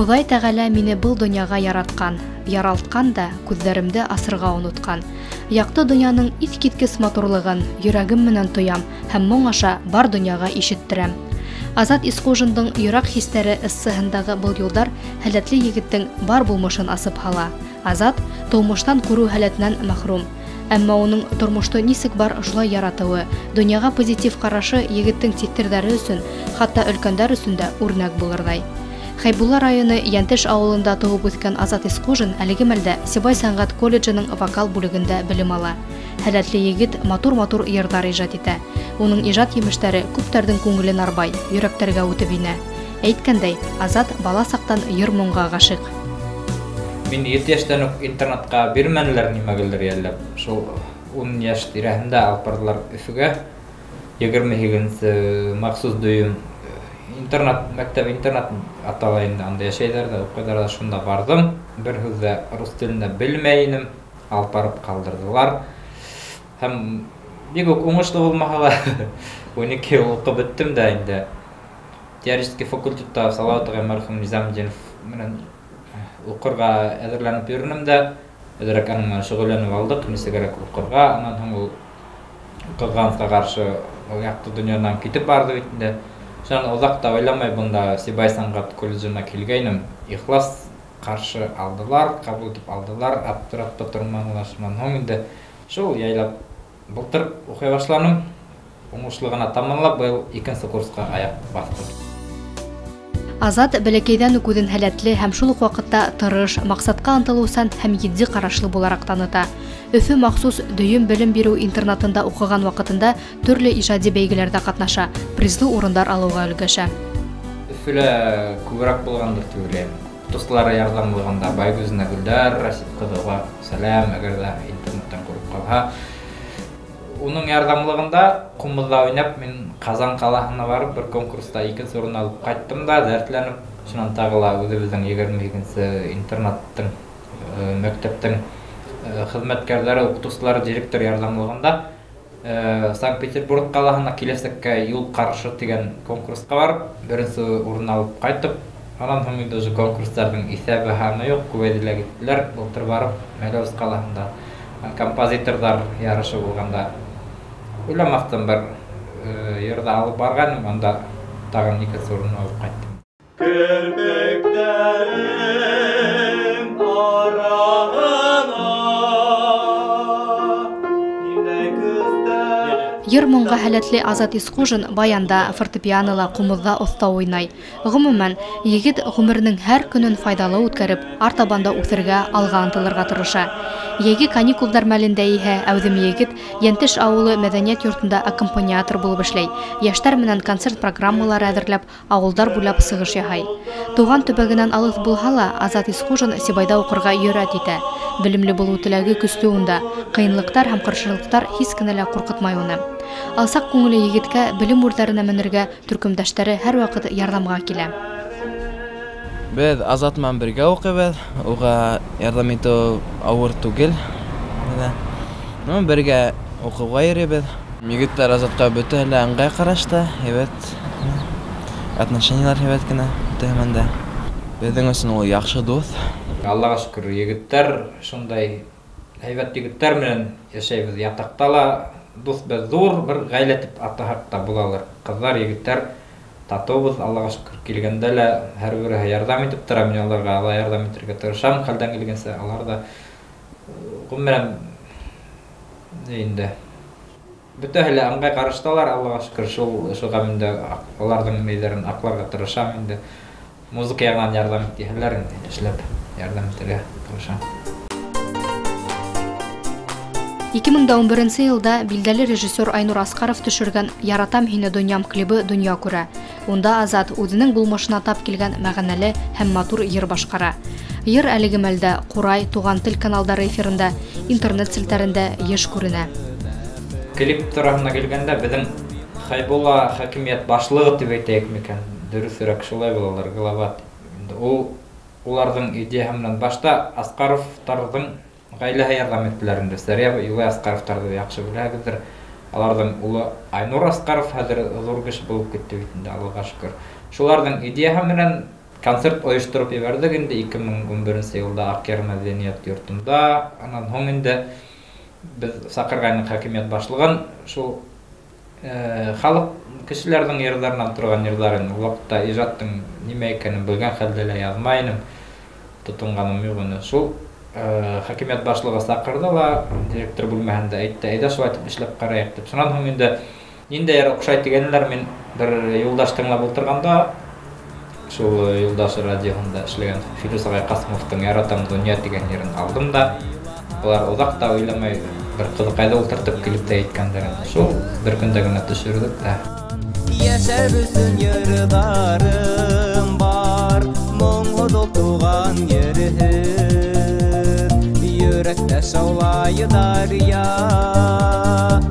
Ходай Тәғәлә мине был дөньяга яраткан, яралткан да күҙҙәремде асырға оноткан. Яҡты дөньяның иҫ-киткес матурлығын йөрәгем менән тоям һәм моң аша бар дөньяға ишеттерәм. Азат Исҡужиндың йөрәк хистәре ыссыһындағы был юлдар һәләтле егеттең бар булмышын асып һала. Азат тыумыштан күрү һәләтенән мәхрүм. Әммә уның тормошто нисек бар шулай яратыуы, дөньяға позитив ҡарашы егеттең тиҫтерҙәре өсөн, хатта өлкәндәр өсөн дә үрнәк булырҙай. Хәйбулла районы Йәнтеш ауылында тыуып үҫкән Азат Исҡужин әлеге мәлдә Сибай сәнғәт колледжының вокал бүлегендә белем ала. Һәләтле егет матур-матур йырҙар ижад итә. Уның ижад емештәре күптәрҙең күңелен арбай, йөрәктәргә үтеп инә. Әйткәндәй, Азат бала саҡтан йыр-моңға ғашиҡ. Мин 7 йәштән үк интернатҡа бирмәнеләр нимәгәлер йәлләп. Шул 10 йәш тирәһендә алып бардылар Өфөгә. 28-нсе махсус дөйөм интернат аталайында анда йәшәйҙәр ҙә, уҡыйҙар ҙа, шунда бардым. Бер һүҙ ҙә рус телендә белмәй инем, алып барып ҡалдырҙылар. Һәм бик үк уңышлы булмаһа ла 12 йыл уҡып бөттөм дә инде. Теоретический факультетта Салауат ағай мәрхүм Низамдинов менән уҡырға әҙерләнеп йөрөнөм дә, әҙерәк аның менән шөғөлләнеп алдыҡ, нисегерәк уҡырға. Анан һуң ул ҡыҙғанысҡа ҡаршы яҡты донъянан китеп барды бит инде. Шунан оҙаҡ та уйламай бында Сибай сәнғәт колледжына килгәйнем. Ихлас ҡаршы алдылар, ҡабул итеп алдылар, аптырап та торманылар. Шунан һуң инде шул яйлап былтыр уҡый башланым. Уңышлы ғына тамамлап, быйыл 2-нсе курсҡа аяҡ баҫтым. Азат бәләкәйҙән үк үҙен һәләтле һәм шул уҡ ваҡытта тырыш, маҡсатҡа ынтылыусан һәм етди ҡарашлы булараҡ таныта. Өфө махсус дөйөм белем биреү интернатында уҡыған ваҡытында төрлө ижади бәйгеләрҙә ҡатнаша, призлы урындар алыуға өлгәшә. Өфөлә күберәк булғандыр тип уйлайым. Дуҫлары ярҙамлығында Байгүзенә Гөлдәр, Расип ҡыҙыға сәләм, әгәр ҙә интернаттан күреп ҡалһа. Уның ярҙамлығында Ҡумыҙҙа уйнап, мин Ҡазан ҡалаһына барып, бер конкурста 2-нсе урын алып ҡайттым да, дәртләнеп. Шунан тағы ла үҙебеҙҙең 22-нсе интернаттың, мәктәптең хеҙмәткәрҙәре, уҡытыусылары, директор ярҙамлығында Санкт-Петербург ҡалаһына киләсәккә юл ҡаршы тигән конкурсҡа барып, 1-нсе урын алып ҡайттым. Анан һуң инде уже конкурстарҙың иҫәбе һаны юҡ, күбәйҙеләр киттеләр. Былтыр барып, Мәләүез ҡалаһында композиторҙар ярышы булғанда уйламаҫтан бер йырҙа алып барғайным, анда тағын 2-нсе урын алып ҡайттым. Йыр-моңға һәләтле Азат Исҡужин баянда, фортепианола, ҡумыҙҙа оҫта уйнай. Ғөмүмән, егет ғүмеренең һәр көнөн файҙалы үткәреп, артабанда үҫергә, алға ынтылырға тырыша. Йәйге каникулдар мәлендә иһә әүҙем егет Йәнтеш ауылы мәҙәниәт йортонда аккомпаниатор булып эшләй. Йәштәр менән концерт программалары әҙерләп, ауылдар буйлап сығыш яһай. Туған төбәгенән алыҫ булһа ла, Азат Исҡужин Сибайҙа уҡырға йөрьәт итә. Белемле булыу теләге көслө унда. Ҡыйынлыҡтар һәм ҡаршылыҡтар һис кенә лә ҡурҡытмай уны. Алсаҡ күңеле егеткә белем үрҙәренә менергә төркөмдәштәре һәр ваҡыт ярҙамға килә. Беҙ Азат менән бергә уҡыйбыҙ, уға ярҙам итеү ауыр түгел. Бергә уҡыуға йөрөйбөҙ. Егеттәр Азатҡа бөтәһе лә ыңғай ҡарашта, һәйбәт. Отношениялар һәйбәт кенә, бөтәһе дә. Беҙҙең өсөн ул яҡшы дуҫ. Аллаға шөкөр, егеттәр шундай һәйбәт егеттәр менән йәшәйбеҙ. Ятаҡта ла дуҫ беҙ ҙур бер ғаилә тип атаһаҡ та булалыр. Ҡыҙҙар, егеттәр татыубыҙ, Аллаға шөкөр. Килгәндә лә һәр береһе ярҙам итеп тора, мин аларға ала ярҙам итергә тырышам, хәлдән килгәнсә. Алар да ғүмерен инде бөтәһе лә ыңғай ҡарашталар, Аллаға шөкөр. Шуға мин дә аларҙың нейҙәрен аҡларға тырышам инде. Музыка яғынан ярҙам итһәләр инде, эшләп ярҙам итергә тырышам. 2011 йылда билдәле режиссер Айнур Асҡаров төшөргән «Яратам һине, донъям» клибы донъя күрә. Унда Азат үҙенең булмышына тап килгән мәғәнәле һәм матур йыр башҡара. Йыр әлеге мәлдә Ҡурай, Туған тел каналдары эфирында, интернет селтәрендә йыш күренә. Клип тураһына килгәндә, беҙҙең Хәйбулла хакимиәт башлығы тип әйтәйек микән, дөрөҫөрәк шулай булалар, глава. Уларҙың идеяһы менән башта Асҡаровтарҙың ғаиләһе ярҙам иттеләр инде. Сәрия Юлай Асҡаровтарҙы яҡшы беләһегеҙҙер. Аларҙың улы Айнур Асҡаров хәҙер ҙур кеше булып китте бит инде, Аллаға шөкөр. Шуларҙың идеяһы менән концерт оештырып ебердик инде 2011 елда Акер мәдәният йортында. Анан һоң инде без Сакыргайның хакимият башлыгын шул халык кешеләрнең йырдарынан торган йырларын вакытта иҗаттың нимә икәнен белгән хәлдә лә язмайным. Тотынганым югыны шул хакимият башлыгы сакырды ла директор бүлмәһендә әйтте, әйдә шулай итеп эшләп караек дип. Шуннан һоң инде ниндәй охшай дигәннәр мен бер юлдаш тыңлап утырганда шул юлдаш радионда эшләгән Фирус агай Касымовтың Яратам дөнья дигән йырын алдым да булар озак та уйламай bir кызыкайда ултыртып килеп тә әйткәннәр. Шул бер көндә генә төшердек тә. Яшәр өсөн йырдарым бар, моңлы туган йөрәк, йөрәктә шаулай дарья,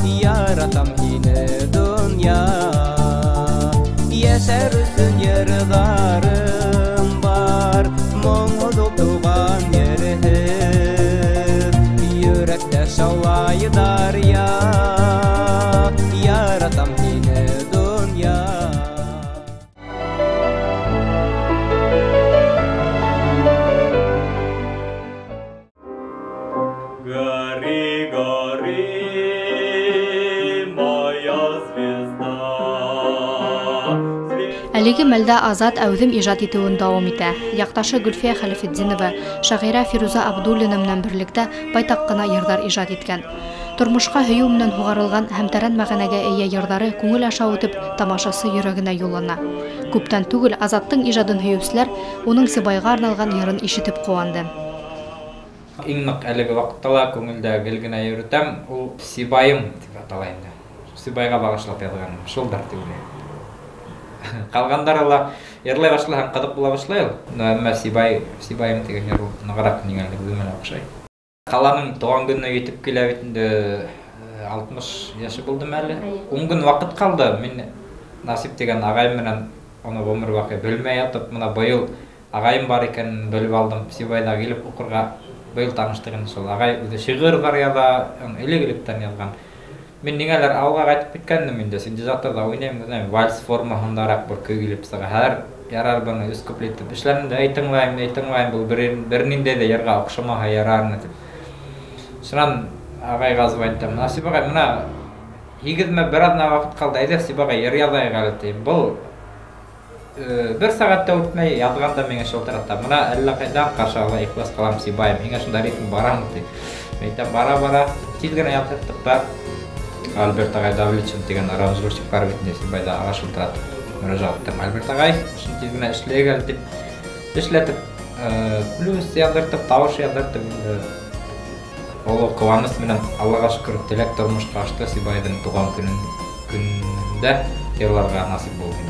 яратам һине дөнья. Яшәр өсөн йырдарым бар, моңлы туган йөрәк, йөрәктә шаулай дарья, яратам һине дөнья. Гори, гори, моя звезда. Әлеге мәлдә Азат әүҙем ижад итеүен дауам итә. Яҡташы Гөлфиә Хәлифетдинова, шағира Фируза Абдуллина менән берлектә байтаҡ ҡына йырҙар ижад иткән. Тормошҡа һөйөү менән һуғарылған һәм тәрән мәғәнәгә эйә йырҙары күңел аша үтеп тамашасы йөрәгенә юллана. Күптән түгел Азаттың ижадын һөйөүселәр уның Сибайға арналған йырын ишетеп ҡыуанды. Иң ныҡ әлеге ваҡытта ла күңелдә гел генә йөрөтәм, ул Сибайым дип атала инде. Сибайға бағышлап яҙғаным, шулдар дип уйлайым. Ҡалғандары ла йырлай башлаһаң ҡыҙыҡ була башлай ул. Әммә Сибайым тигән йыр ул нығыраҡ ниңәлер үҙемә оҡшай. Ҡаланың тыуған көнөнә етеп килә бит инде 60 йәше булдым әле. 10 көн ваҡыт ҡалды. Мин Насип тигән ағайым менән уны ғүмер баҡый белмәй ятып, мына быйыл ағайым бар икәнен белеп алдым. Сибайҙа килеп уҡырға быйыл таныштыҡ инде шул. Ағай үҙе шиғырҙар яҙа, элек-электән яҙған. Мин ниңәлер ауылға ҡайтып киткәнем инде, синтезаторҙа уйнайым, вальс формаһындараҡ бер көй килеп сыға. Хәҙер ярар быны 3 куплет итеп эшләнем дә, әйтеңләйем, был бер ниндәй ҙә йырға оҡшамаһа ярармы тип. Шунан ағайға звонить итәм. Насип ағай, мына 2 бер аҙна ваҡыт ҡалды, әйҙә Насип ағай йыр яҙайыҡ әле тием. Был 1 сәғәттә үтмәй яҙғанда миңә шылтырата. Мына әллә ҡайҙан ҡаршы ала ихлас ҡалам Сибайым. Һиңә шунда ритм барамы ти. Мин әйтәм, бара, тиҙ генә яҙҙырттыҡ та. Альберт ағай Давлетшин тигән аранжировщик бар бит инде Сибайҙа аға шылтыратып мөрәжәғәт итәм. Альберт ағай, шуны тиҙ генә эшләйек әле тип эшләтеп, плюс яҙҙыртып, тауыш яҙҙыртып инде. Оло ҡыуаныс менән Аллаға шөкөр теләк тормошҡа ашты Сибайҙың тыуған көндә йырларға насип булды.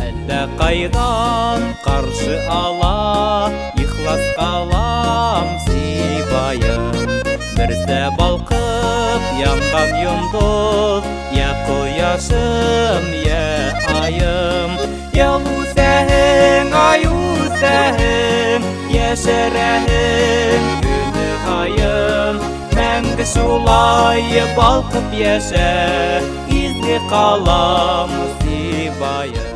Әллә ҡайҙан ҡаршы ала ихлас ҡалам Сибайым. Берсә балҡып янған йондоҙ, йә ҡояшым, йә айым. Ял үсәһең, ай үсәһең, йәшәрәһең көнө һайын. Мәңге шулай балҡып йәшә, изге ҡалам Сибайым.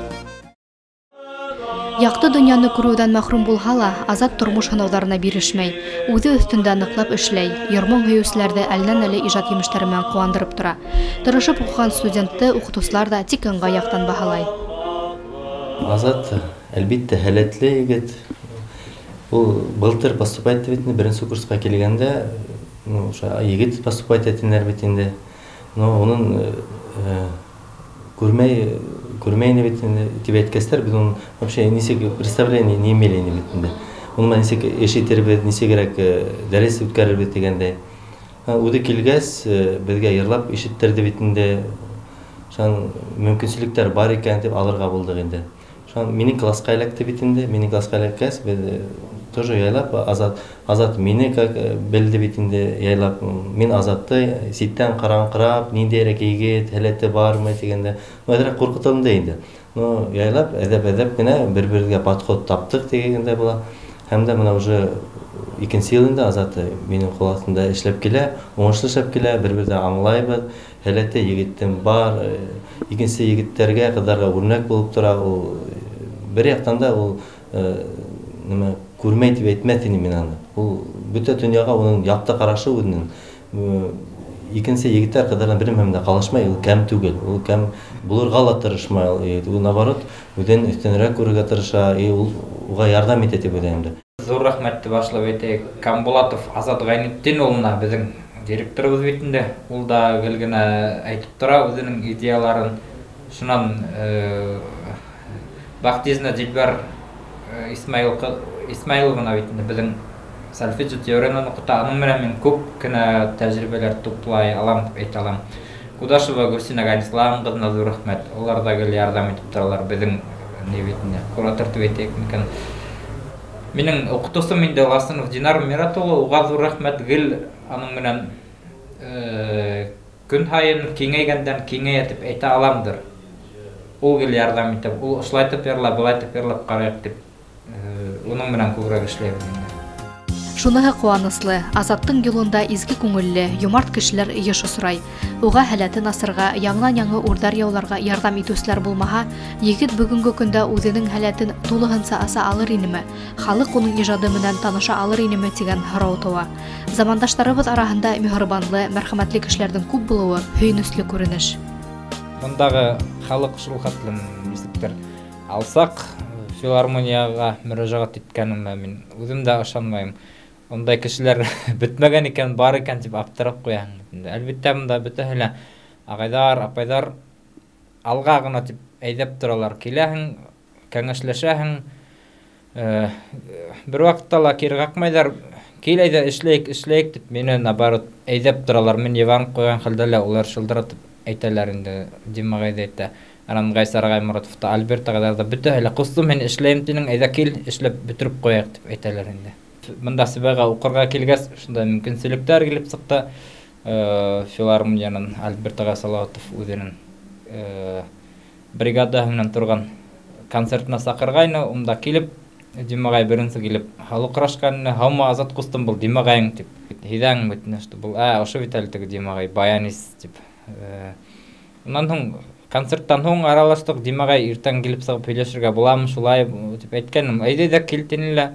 Яҡты донъяны күреүҙән мәхрүм булһа ла, Азат тормош һынауҙарына бирешмәй, үҙе өҫтөндә ныҡлап эшләй, йыр-моң һөйөүселәрҙе әллән-әле ижад емештәре менән ҡыуандырып тора. Тырышып уҡыған студентты уҡытыусылар да тик ыңғай яҡтан баһалай. Азат әлбиттә һәләтле егет. Ул былтыр поступать итте бит, беренсе курска килгәндә, егет поступать иттеләр бит инде. Уның күрмәйне бит дип әйткәстәр, без ун вообще нисек представление не имели бит инде. Уны нисек эшитербез, нисегрәк дәрес үткәрербез дигәндәй. Үзе килгәс, безгә йырлап ишеттерде бит инде. Шан мөмкинчелектәр бар икән дип алырга булдык инде. Шан минең класска эләкте бит инде, минең класска эләккәс, без тоже яйлап Азат мине как белде бит инде, яйлап мин Азатты ситтән караңкырап, ниндәйрәк егет, һәләте бармы дигәндә, мәдрәк куркытылды да инде. Яйлап әҙәп кенә бер-бергә подход таптык дигәндә була. Һәм дә менә уже икенче ел инде Азат минең классымда эшләп килә, уңышлы эшләп килә, бер-бердән аңлайбыз. Һәләте егеттем бар, икенче егеттәргә, кызларга үрнәк булып тора. Ул бер яктан да ул неме күрмәй дип әйтмәсен мен аны. Ул бөтә дөньяга уның якты карашы үзенең. Икенче егетләр кадәрләр бермәмдә калышмай, ул кәм түгел. Ул кәм булырга ла тырышмай. Ул наоборот, үдән өстенрәк күрергә тырыша, ул уга ярдәм итә дип уйлыйм. Зур рәхмәтте башлап әйтәйек. Камбулатов Азат Гайнетдин улына безнең директорыбыз битендә. Ул да гел генә әйтеп тора үзенең идеяларын. Шуннан Бахтизна Дилбар Исмаиловна битендә безнең Сальфиджи теорияны укыта, аның менән мин күп кенә тәҗрибәләр туплай алам дип әйтә алам. Кудашева Гөлсинә Ганислам кызына зур рәхмәт. Улар да гел ярдәм итеп торалар безнең небитендә. Куратор дип әйтәйек микән. Минең укытучым инде Ласынов Динар Миратулы, уга зур рәхмәт гел аның менән көн һайын киңәйгәндән киңәя дип әйтә аламдыр. Ул гел ярдәм итеп, ул шулай итеп ярла, булай итеп ярлап карыйк дип уның менән күбрәк эшләйм. Шуныһы куаныслы, Азаттың юлында изге күңелле, юмарт кешеләр еш осрай. Уга һәләтен асырга, яңнан-яңа урдар яуларга ярдәм итүчеләр булмаһа, егет бүгенге көндә үзенең һәләтен тулыһынча аса алыр инеме? Халык уның иҗады менән таныша алыр инеме дигән һорау туа. Замандашларыбыз арасында мөхәрбанлы, мәрхәмәтле кешеләрнең күп булуы һөйнүсле күренеш. Мондагы халык шул хәтлем нисектер алсак, филармонияга мөрәҗәгать иткәнемә мин үзем дә ышанмыйм. Ондай кешеләр бетмәгән икән, бар икән дип аптырап куям. Әлбәттә монда бөтәһе агайдар, апайдар алга гына дип әйдәп торалар. Киләһең, кәңәшләшәһең. Бер вакытта ла кире какмайдар. Киләйдә эшләйк дип мине наоборот әйдәп торалар. Мин Иван куйган хәлдә лә улар шылдыратып әйтәләр инде. Димагайда әйтә. Анан Гайсар Гаймуратов та Альберт агайдар да бөтәһе лә кустым мин эшләйм динең, әйдә кил, эшләп бетереп куяк дип әйтәләр инде. Монда сибага укырга килгәс, шунда мөмкинчелекләр килеп сыкты. Филармониянын Альберт Салаватов үзенең бригада менән торган концертына сакыргайны, унда килеп, Димагай беренче килеп, халыкрашканны, "Һамма Азат кустым бул Димагайың" дип. Хидаң битне, что бул, ошо виталитеге Димагай баянист дип. Ундан соң концерттан соң аралаштык, Димагай иртән килеп сыгып сөйләшергә буламы, шулай дип әйткәнем. Әйдә дә килтенле.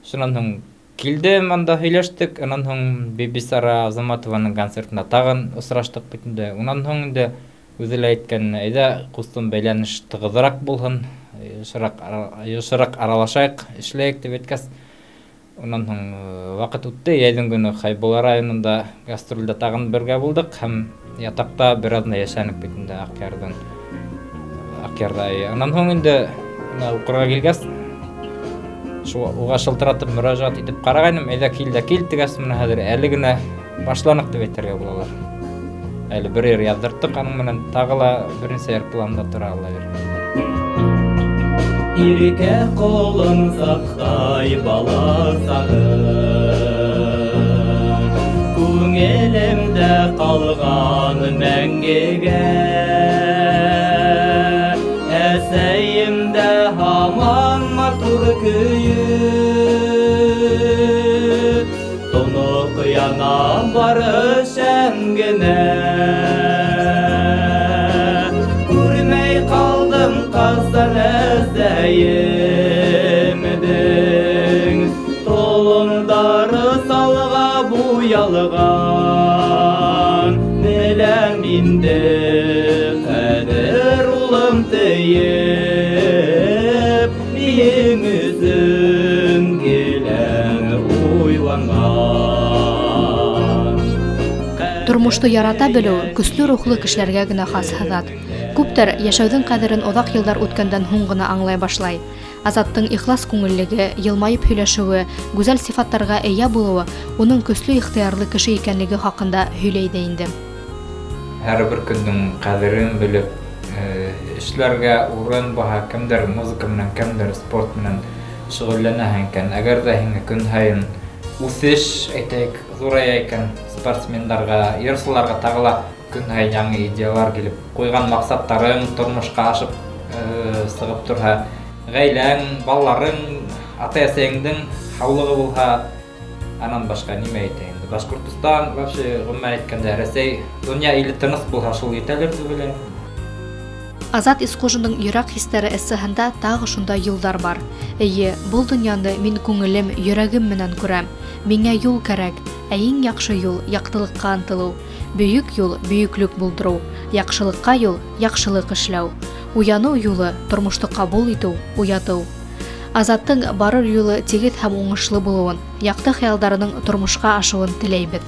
Шуннан соң килдем, анда сөйләштек. Аннан соң Бибисара Азаматованың концертында тагын очраштык битендә. Ундан соң инде үзе әйткән, әйдә кустым бәйләнеш тыгызрак булһын, ешрак аралашайык, эшләйек дип әйткәс. Ундан соң вакыт үтте, яйдың көне Хайбулла районында гастрольдә тагын бергә булдык һәм ятакта беразны яшәнек битендә Акъярда. Аннан соң инде укырга килгәс, уга шылтыратып мөрәҗәгать итеп карагайным, әйдә кил дигәс, менә хәзер әле генә башланык дип әйтергә булалар. Әле бер ер яздырттык, аның менән тагыла беренче ер планда тора алалар. Иркә колын сактай баласагы, күңелемдә калган мәңгегә, әсәемдә һаман матур көйү, тонук яна бары шәмгенә. Күрмәй калдым касан әзәемдең, толымдары салга буялган, беләм инде кадер улым тиеп, миң үзем килән уйланган. Тормышты ярата белү көчле рухлы кешеләргә генә хас хәзат. Күптер яшәүдең кадерен оҙаҡ йылдар үткәндән һуң гына аңлай башлай. Азаттың ихлас күңеллеге, йылмайып һөйләшеүе, гүзәл сифаттарға эйә булыуы уның көслө ихтыярлы кеше икәнлеге хаҡында һөйләй ҙә инде. Һәр бер көндөң кадерен белеп, эшләргә урын баһа, кемдер музыка менән, кемдер спорт менән шөғөлләнә икән. Әгәр ҙә һиңә көн һайын үҫеш, әйтәйек, зурая икән спортсмендарға, йырсыларға тағыла көн һайын яңы идеялар килеп, ҡуйған маҡсаттарың тормошҡа ашып сығып торһа, ғаиләң, балаларың, ата-әсәйеңдең һаулығы булһа, анан башҡа нимә әйтәйем. Башҡортостан, вообще, ғөмүмән әйткәндә, Рәсәй, донъя иле тыныс булһа, шул етәлер дип уйлайым. Азат Исҡужиндың йөрәк хистәре эссеһендә тағы шундай юлдар бар. Эйе, был дөньяны мин күңелем, йөрәгем менән күрәм. Миңа юл кәрәк, ә иң яхшы юл яктылыкка ынтылу. Бөйүк юл бөйүклек булдыру, яхшылыкка юл яхшылык эшләү. Уяну юлы тормышты кабул итү, уяту. Азаттың барыр юлы тигез һәм уңышлы булуын, якты хыялдарының тормышка ашуын теләйбез.